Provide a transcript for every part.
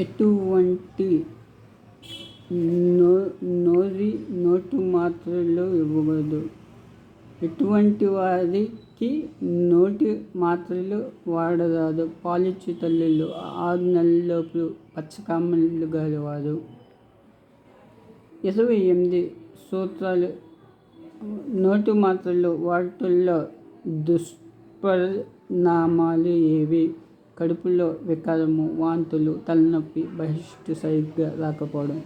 ఎటువంటి నోటి మాత్రలు ఇవ్వకూడదు. ఎటువంటి వారికి నోటి మాత్రలు వాడరాదు. పాలిచ్చు తల్లులు, 6 నెలలలోపు పచ్చకామెర్లు గలవారు. 28 సూత్రాలు. నోటి మాత్రలు వాడుటలో దుష్పరిణామాలు ఏవి? కడుపులో వికారము, వాంతులు, తలనొప్పి, బహిష్టు సరిగ్గా రాకపోవడం.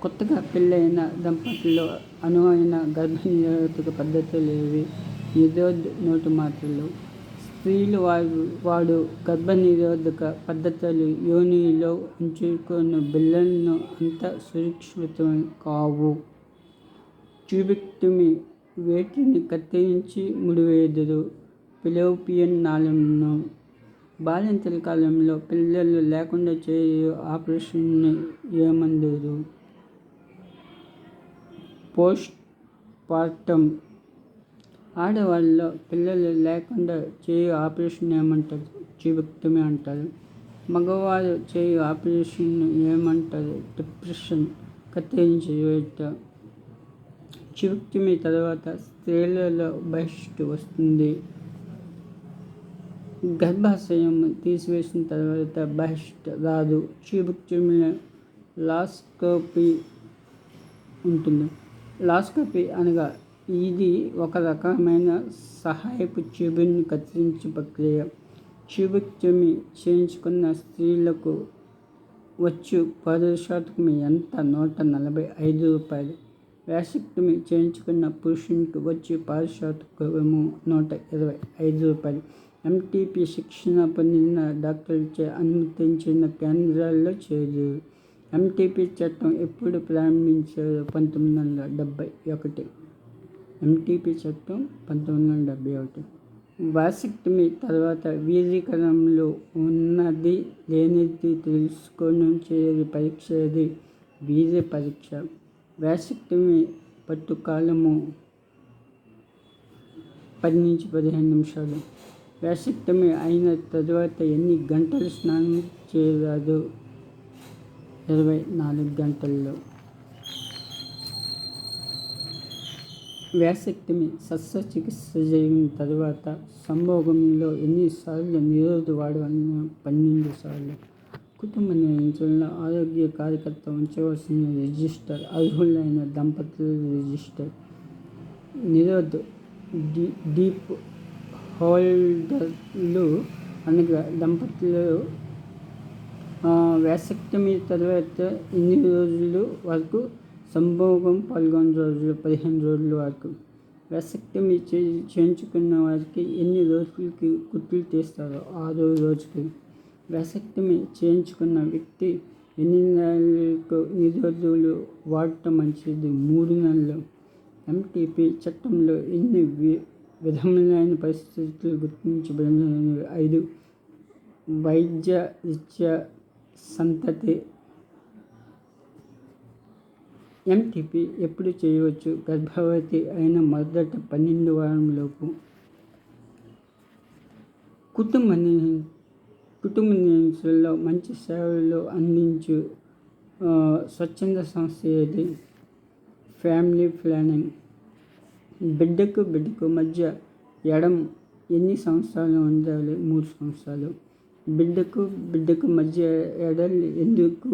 కొత్తగా పెళ్ళైన దంపతుల్లో అనువైన గర్భనిరోధక పద్ధతులు ఏవి? నిరోధ్ నోటి మాత్రలు. స్త్రీలు వాడు గర్భనిరోధక పద్ధతులు యోనిలో ఉంచుకున్న బిళ్ళలను అంత సురక్షితం కావు. ట్యూబెక్టమీ. వేటిని కత్తిరించి ముడివేయుదురు? ఫెలోపియన్ నాళమును. బాలింతల కాలంలో పిల్లలు లేకుండా చేయు ఆపరేషన్ను ఏమందురు? Post partum. ఆడవాళ్ళలో పిల్లలు లేకుండా చేయు ఆపరేషన్ ఏమంటారు? ట్యూబెక్టమీ అంటారు. మగవారు చేయు ఆపరేషన్ ఏమంటారు? డిప్రెషన్, కత్తిరించి వేయుట. ట్యూబెక్టమీ తర్వాత స్త్రీలలో బహిష్టు వస్తుంది. గర్భాశయం తీసివేసిన తర్వాత బహిష్టు రాదు. ట్యూబెక్టమీలో లాప్రోస్కోపీ ఉంటుంది. లాప్రోస్కోపీ అనగా ఇది ఒక రకమైన సహాయపు ట్యూబును కత్తిరించే ప్రక్రియ. ట్యూబెక్టమీ చేయించుకున్న స్త్రీలకు వచ్చు పారితోషికం ఎంత? ₹145. వాసెక్టమీ చేయించుకున్న పురుషునికి వచ్చే పారితోషికము ₹125. ఎంటీపీ శిక్షణ పొందిన డాక్టర్లచే అనుమతించిన కేంద్రాల్లో చేరుదురు. ఎంటీపీ చట్టం ఎప్పుడు ప్రారంభించారు? 1971. ఎంటీపీ చట్టం 1971. వాసెక్టమీ తర్వాత వీర్యకణంలో ఉన్నది లేనిది తెలుసుకొనుటకు పరీక్ష ఏది? వీర్య పరీక్ష. వాసెక్టమీ పట్టు కాలము 10-15 నిమిషాలు. వాసెక్టమీ అయిన తర్వాత ఎన్ని గంటలు స్నానం చేయరాదు? 24 గంటల్లో. వాసెక్టమీ శస్త్రచికిత్స జరిగిన తర్వాత సంభోగంలో ఎన్నిసార్లు నిరోధ్ వాడవలెను? 12 సార్లు. కుటుంబ నియంత్రణలో ఆరోగ్య కార్యకర్త ఉంచవలసిన రిజిస్టర్. అర్హులైన దంపతుల రిజిస్టర్. నిరోధ్ డీప్ హోల్డర్లు అనగా దంపతులు వాసెక్టమీ తర్వాత ఎన్ని రోజుల వరకు సంభోగం? 11 రోజులు 15 రోజుల వరకు. వాసెక్టమీ చేయించుకున్న వారికి ఎన్ని రోజులకి కుట్లు తీస్తారు? 6వ రోజుకి. వాసెక్టమీ చేయించుకున్న వ్యక్తి ఎన్ని నెలలకు నిరోధులు వాడటం మంచిది? 3 నెలలు. ఎంటీపీ చట్టంలో ఎన్ని విధములైన పరిస్థితులు గుర్తించబడినవి? 5. వైద్య రీత్యా సంతతి. ఎంటీపీ ఎప్పుడు చేయవచ్చు? గర్భవతి అయిన మొదట 12 వారంలోపు. కుటుంబ నియంత్రణలో మంచి సేవలు అందించు స్వచ్ఛంద సంస్థ ఏది? Family planning. బిడ్డకు మధ్య ఎడం ఎన్ని సంవత్సరాలు ఉండాలి? 3 సంవత్సరాలు. బిడ్డకు మధ్య ఎడలు ఎందుకు?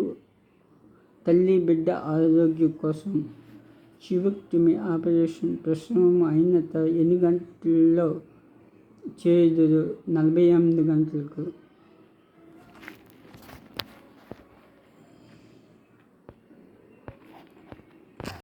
తల్లి బిడ్డ ఆరోగ్యం కోసం. ట్యూబెక్టమీ ఆపరేషన్ ప్రసవం అయిన ఎన్ని గంటల్లో చేయుదురు? 48 గంటలకు.